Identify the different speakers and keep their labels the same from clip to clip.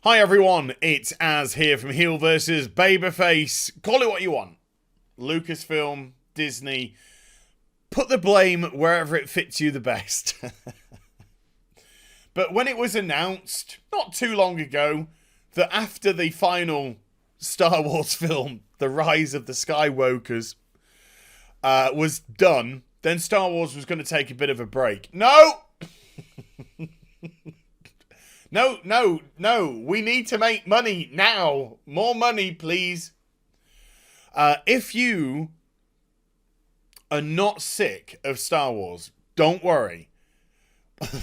Speaker 1: Hi everyone, it's Az here from HeelvsBabyface. Call it what you want. Lucasfilm, Disney, put the blame wherever it fits you the best. But when it was announced, not too long ago, that after the final Star Wars film, The Rise of the Skywalkers, was done, then Star Wars was going to take a bit of a break. No! No. We need to make money now. More money, please. If you are not sick of Star Wars, don't worry.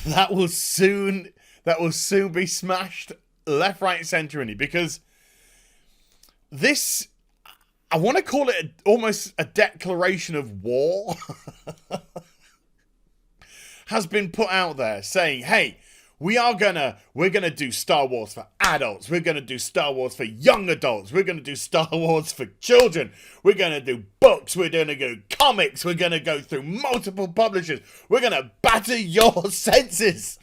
Speaker 1: That will soon be smashed left, right, centre in you, because this, I want to call it almost a declaration of war, has been put out there saying, hey, we're gonna do Star Wars for adults. We're gonna do Star Wars for young adults. We're gonna do Star Wars for children. We're gonna do books. We're gonna go comics. We're gonna go through multiple publishers. We're gonna batter your senses.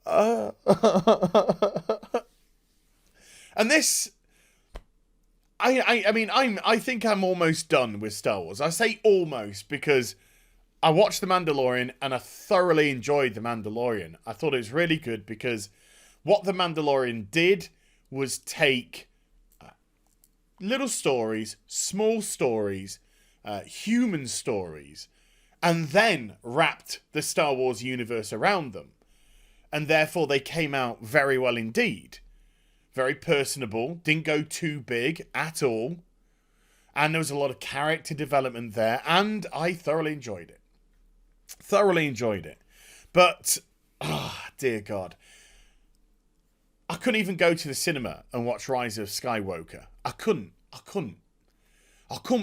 Speaker 1: And this, I think I'm almost done with Star Wars. I say almost because I watched The Mandalorian and I thoroughly enjoyed The Mandalorian. I thought it was really good because what The Mandalorian did was take little stories, small stories, human stories, and then wrapped the Star Wars universe around them. And therefore they came out very well indeed. Very personable, didn't go too big at all. And there was a lot of character development there, and I thoroughly enjoyed it. But, dear God, I couldn't even go to the cinema and watch Rise of Skywalker. I couldn't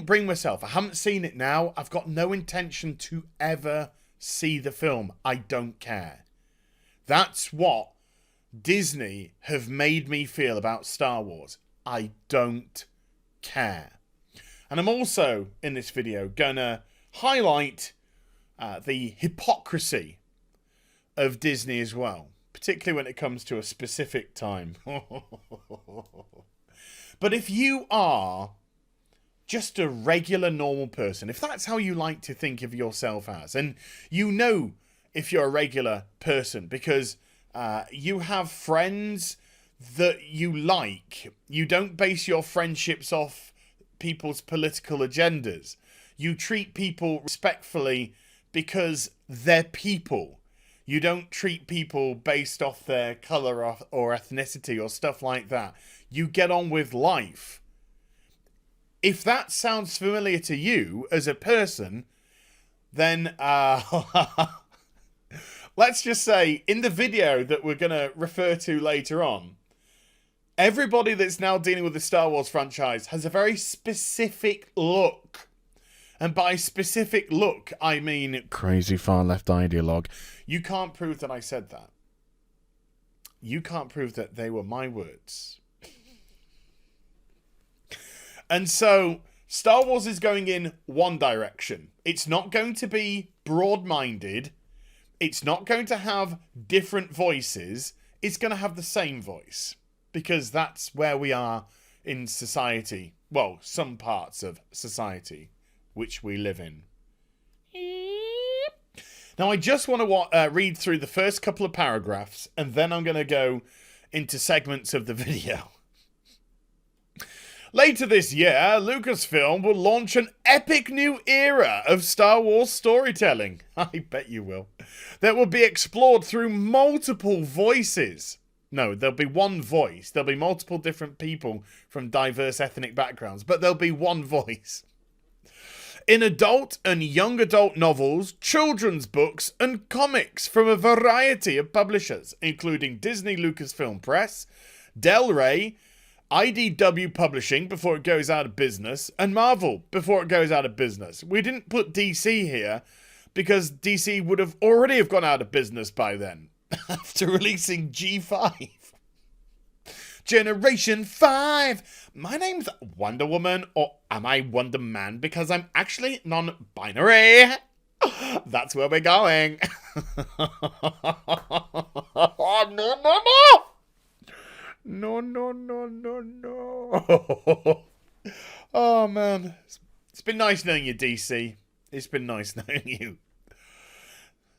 Speaker 1: bring myself. I haven't seen it now. I've got no intention to ever see the film. I don't care. That's what Disney have made me feel about Star Wars. I don't care. And I'm also, in this video, gonna highlight the hypocrisy of Disney as well, particularly when it comes to a specific time. But if you are just a regular, normal person, if that's how you like to think of yourself as, and you know if you're a regular person because you have friends that you like, you don't base your friendships off people's political agendas. You treat people respectfully because they're people. You don't treat people based off their colour or ethnicity or stuff like that. You get on with life. If that sounds familiar to you as a person, then let's just say in the video that we're going to refer to later on, everybody that's now dealing with the Star Wars franchise has a very specific look. And by specific look, I mean crazy far left ideologue. You can't prove that I said that. You can't prove that they were my words. And so, Star Wars is going in one direction. It's not going to be broad-minded. It's not going to have different voices. It's going to have the same voice. Because that's where we are in society. Well, some parts of society which we live in. Now, I just want to read through the first couple of paragraphs, and then I'm going to go into segments of the video. Later this year, Lucasfilm will launch an epic new era of Star Wars storytelling. I bet you will. That will be explored through multiple voices. No, there'll be one voice. There'll be multiple different people from diverse ethnic backgrounds, but there'll be one voice. In adult and young adult novels, children's books, and comics from a variety of publishers, including Disney Lucasfilm Press, Del Rey, IDW Publishing before it goes out of business, and Marvel before it goes out of business. We didn't put DC here because DC would have already gone out of business by then after releasing G5. Generation 5. My name's Wonder Woman, or am I Wonder Man? Because I'm actually non-binary. That's where we're going. Oh, no, no, no! No, no, no, no, no. Oh, man. It's been nice knowing you, DC. It's been nice knowing you.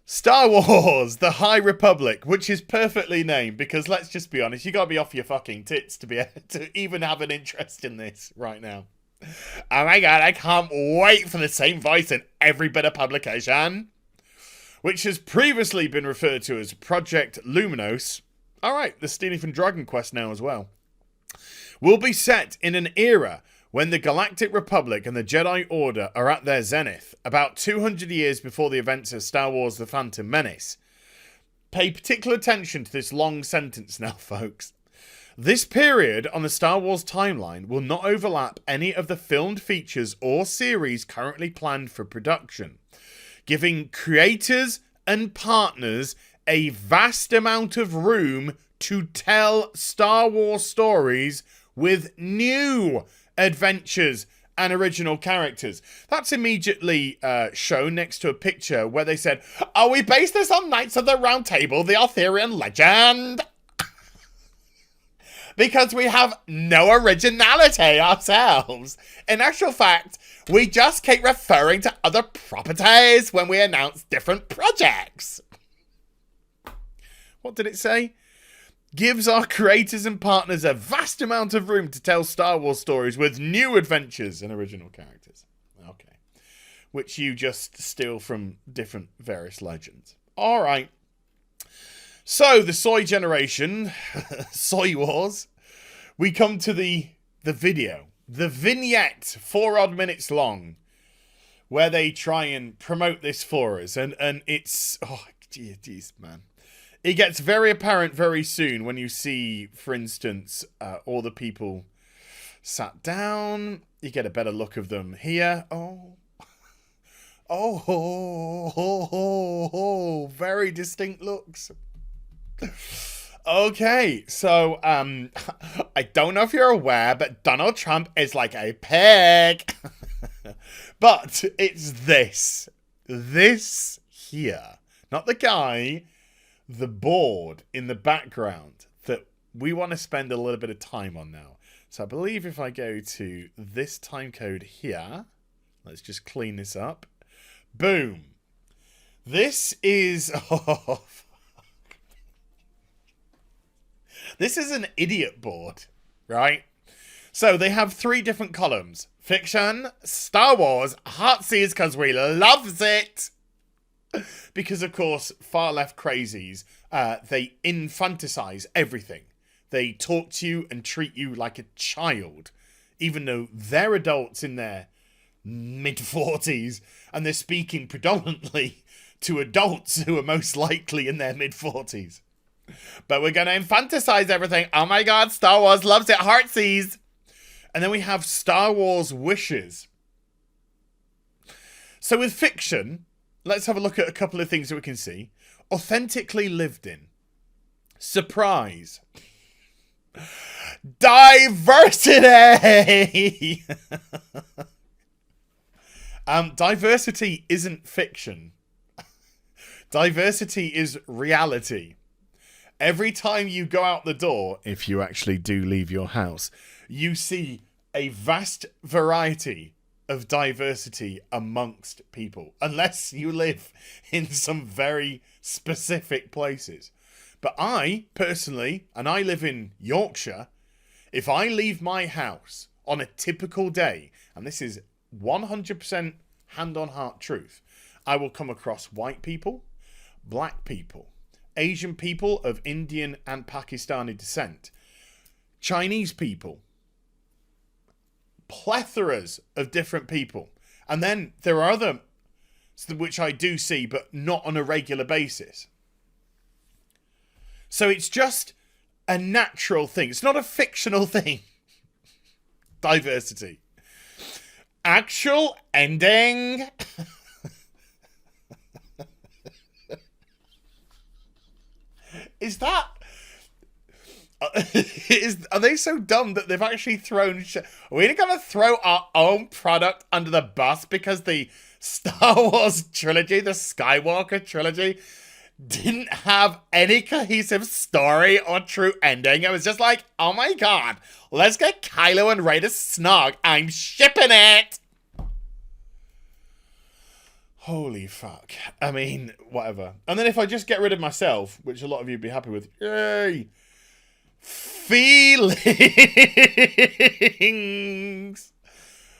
Speaker 1: Star Wars, The High Republic, which is perfectly named because, let's just be honest, you gotta be off your fucking tits to be able to even have an interest in this right now. Oh my god, I can't wait for the same voice in every bit of publication. Which has previously been referred to as Project Luminos. Alright, they're stealing from Dragon Quest now as well. Will be set in an era when the Galactic Republic and the Jedi Order are at their zenith, about 200 years before the events of Star Wars The Phantom Menace. Pay particular attention to this long sentence now, folks. This period on the Star Wars timeline will not overlap any of the filmed features or series currently planned for production, giving creators and partners a vast amount of room to tell Star Wars stories with new adventures and original characters. That's immediately shown next to a picture where they said, "Oh, we based this on Knights of the Round Table, the Arthurian legend." Because we have no originality ourselves. In actual fact, we just keep referring to other properties when we announce different projects. What did it say? Gives our creators and partners a vast amount of room to tell Star Wars stories with new adventures and original characters. Okay. Which you just steal from different various legends. All right. So, the SOY generation, SOY Wars, we come to the video. The vignette, 4 odd minutes long, where they try and promote this for us. And it's, oh, geez, man. It gets very apparent very soon when you see, for instance, all the people sat down. You get a better look of them here. Oh, very distinct looks. Okay, so, I don't know if you're aware, but Donald Trump is like a pig. But it's this here. Not the guy, the board in the background that we want to spend a little bit of time on now. So I believe if I go to this time code here, let's just clean this up. Boom. This is... Oh, this is an idiot board, right? So they have 3 different columns. Fiction, Star Wars, Heartsease because we loves it. Because, of course, far-left crazies, they infanticize everything. They talk to you and treat you like a child, even though they're adults in their mid-40s, and they're speaking predominantly to adults who are most likely in their mid-40s. But we're going to infanticize everything. Oh my god, Star Wars loves it, Heartsease. And then we have Star Wars wishes. So with fiction, let's have a look at a couple of things that we can see. Authentically lived in. Surprise. Diversity! Diversity isn't fiction. Diversity is reality. Every time you go out the door, if you actually do leave your house, you see a vast variety of diversity amongst people, unless you live in some very specific places. But I, personally, and I live in Yorkshire, if I leave my house on a typical day, and this is 100% hand-on-heart truth, I will come across white people, black people, Asian people of Indian and Pakistani descent, Chinese people, plethoras of different people. And then there are other which I do see, but not on a regular basis. So it's just a natural thing. It's not a fictional thing. Diversity. Actual ending. Is that... are they so dumb that they've actually thrown... Are we going to throw our own product under the bus because the Star Wars trilogy, the Skywalker trilogy, didn't have any cohesive story or true ending. It was just like, oh my god, let's get Kylo and Rey to snog. I'm shipping it. Holy fuck. I mean, whatever. And then if I just get rid of myself, which a lot of you would be happy with, yay. Feelings.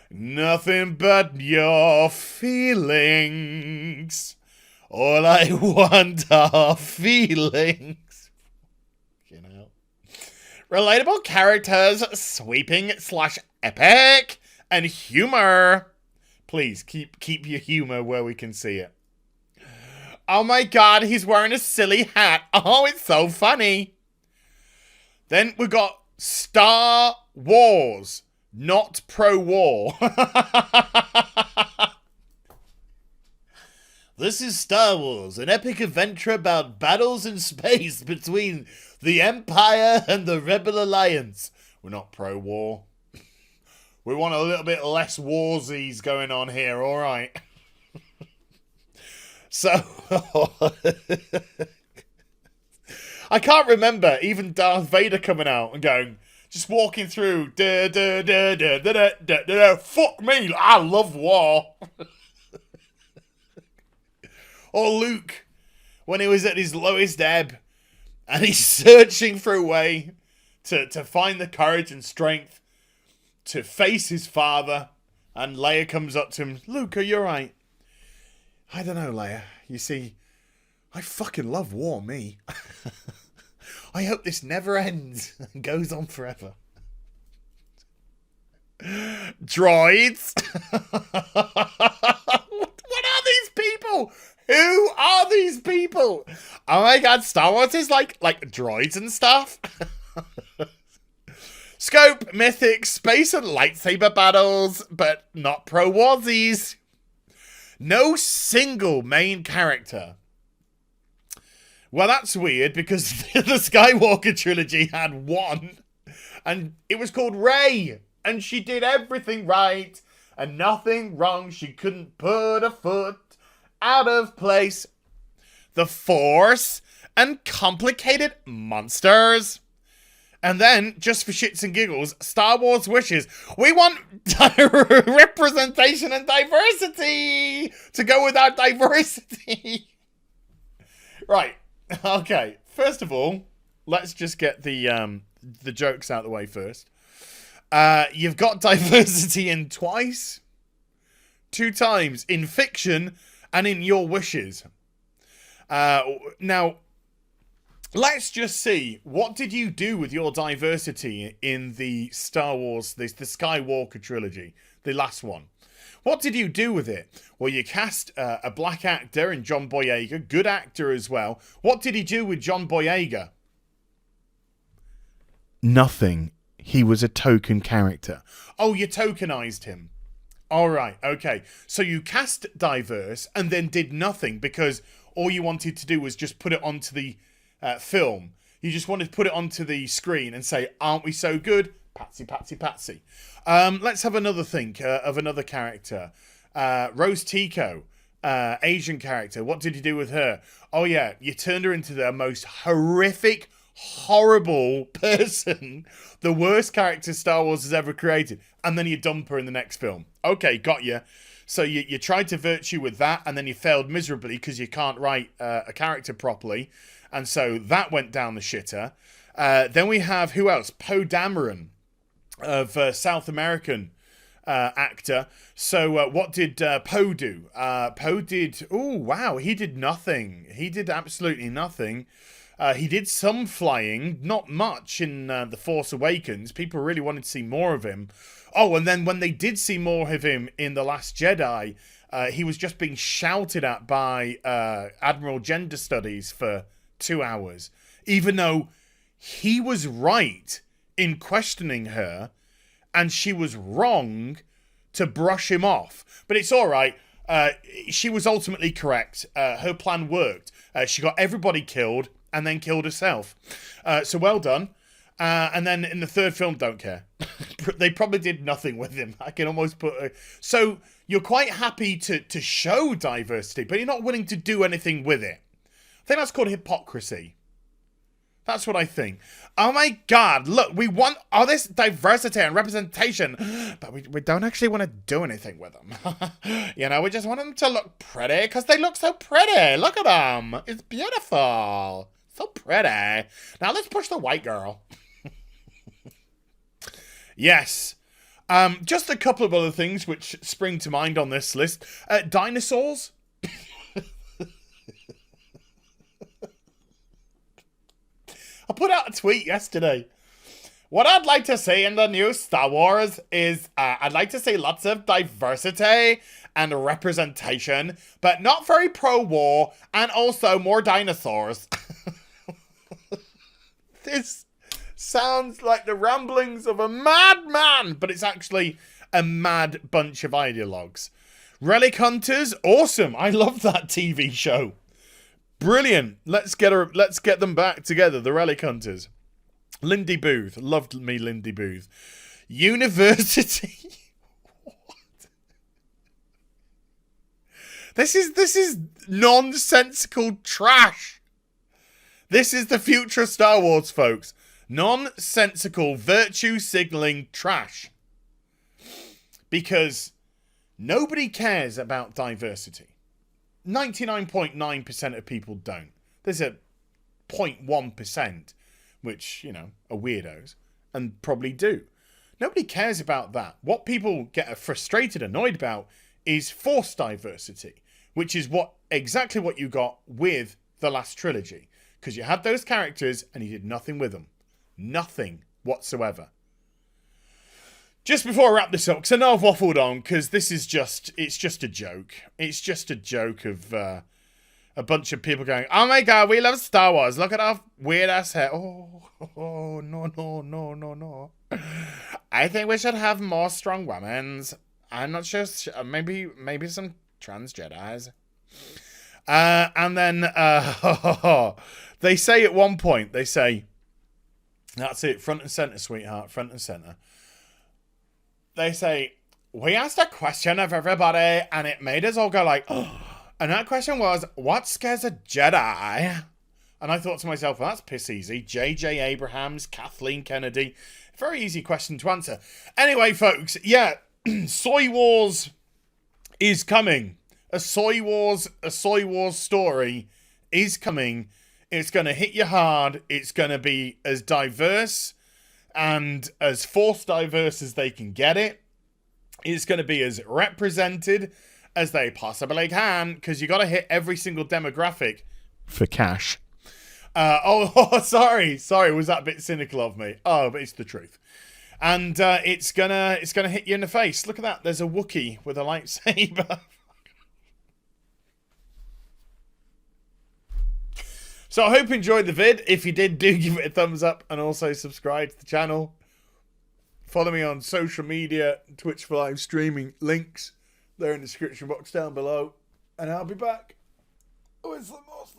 Speaker 1: Nothing but your feelings. All I want are feelings. You know. Relatable characters, sweeping / epic, and humor. Please, keep your humor where we can see it. Oh my god, he's wearing a silly hat. Oh, it's so funny. Then we got Star Wars, not pro-war. This is Star Wars, an epic adventure about battles in space between the Empire and the Rebel Alliance. We're not pro-war. We want a little bit less warsies going on here, all right? So, I can't remember even Darth Vader coming out and going, just walking through, fuck me, I love war. Or Luke, when he was at his lowest ebb, and he's searching for a way to find the courage and strength to face his father, and Leia comes up to him, Luke, are you alright? I don't know, Leia. You see, I fucking love war, me. I hope this never ends and goes on forever. Droids? What are these people? Who are these people? Oh my god, Star Wars is like droids and stuff. Scope, mythic, space and lightsaber battles, but not pro-warsies. No single main character. Well, that's weird because the Skywalker trilogy had one, and it was called Rey, and she did everything right and nothing wrong. She couldn't put a foot out of place. The Force and complicated monsters. And then, just for shits and giggles, Star Wars wishes. We want representation and diversity to go with our diversity. Right. Okay. First of all, let's just get the jokes out of the way first. You've got diversity in twice, 2 times in fiction and in your wishes. Now, let's just see, what did you do with your diversity in the Star Wars, the Skywalker trilogy, the last one? What did you do with it? Well, you cast a black actor in John Boyega, good actor as well. What did he do with John Boyega? Nothing. He was a token character. Oh, you tokenized him. All right, okay. So you cast diverse and then did nothing because all you wanted to do was just put it onto the film. You just wanted to put it onto the screen and say, aren't we so good? Patsy, patsy, patsy. Let's have another think of another character. Rose Tico, Asian character. What did you do with her? Oh, yeah, you turned her into the most horrific, horrible person, the worst character Star Wars has ever created, and then you dump her in the next film. Okay, got you. So you tried to virtue with that, and then you failed miserably because you can't write a character properly, and so that went down the shitter. Then we have, who else? Poe Dameron, of South American actor. So what did Poe do? Poe did, oh wow, he did nothing. He did absolutely nothing. He did some flying, not much in The Force Awakens. People really wanted to see more of him. Oh, and then when they did see more of him in The Last Jedi, he was just being shouted at by Admiral Gender Studies for 2 hours, even though he was right in questioning her and she was wrong to brush him off. But it's all right. She was ultimately correct. Her plan worked. She got everybody killed and then killed herself. So well done. And then in the third film, don't care. They probably did nothing with him. I can almost put... So you're quite happy to show diversity, but you're not willing to do anything with it. think that's called hypocrisy. That's what I think. Oh my God, look, we want all this diversity and representation, but we don't actually want to do anything with them. You know, we just want them to look pretty because they look so pretty. Look at them. It's beautiful. So pretty. Now let's push the white girl. Yes. Just a couple of other things which spring to mind on this list. Dinosaurs. I put out a tweet yesterday. What I'd like to see in the new Star Wars is I'd like to see lots of diversity and representation, but not very pro-war, and also more dinosaurs. This sounds like the ramblings of a madman, but it's actually a mad bunch of ideologues. Relic Hunters, awesome. I love that TV show. Brilliant. Let's get them back together, the Relic Hunters. Lindy Booth. Loved me Lindy Booth. University. What? This is nonsensical trash. This is the future of Star Wars, folks. Nonsensical virtue signaling trash. Because nobody cares about diversity. 99.9% of people don't. There's a 0.1%, which, you know, are weirdos, and probably do. Nobody cares about that. What people get frustrated, annoyed about, is forced diversity, which is exactly what you got with the last trilogy. Because you had those characters, and you did nothing with them. Nothing whatsoever. Just before I wrap this up, because I know I've waffled on, because this is it's just a joke. It's just a joke of a bunch of people going, oh my God, we love Star Wars. Look at our weird ass hair. Oh, no. I think we should have more strong women. I'm not sure, maybe some trans Jedis. And then they say at one point, that's it, front and center, sweetheart, front and center. They say, we asked a question of everybody, and it made us all go like, oh. And that question was, what scares a Jedi? And I thought to myself, well, that's piss easy. J.J. Abrams, Kathleen Kennedy. Very easy question to answer. Anyway, folks, yeah, Soy Wars is coming. A Soy Wars story is coming. It's going to hit you hard. It's going to be as diverse and as force diverse as they can get it. It's going to be as represented as they possibly can, because you got to hit every single demographic for cash. Sorry, was that a bit cynical of me? Oh, but it's the truth. And it's gonna hit you in the face. Look at that. There's a Wookiee with a lightsaber. So I hope you enjoyed the vid. If you did, do give it a thumbs up and also subscribe to the channel. Follow me on social media, Twitch for live streaming. Links, they're in the description box down below. And I'll be back with some more stuff.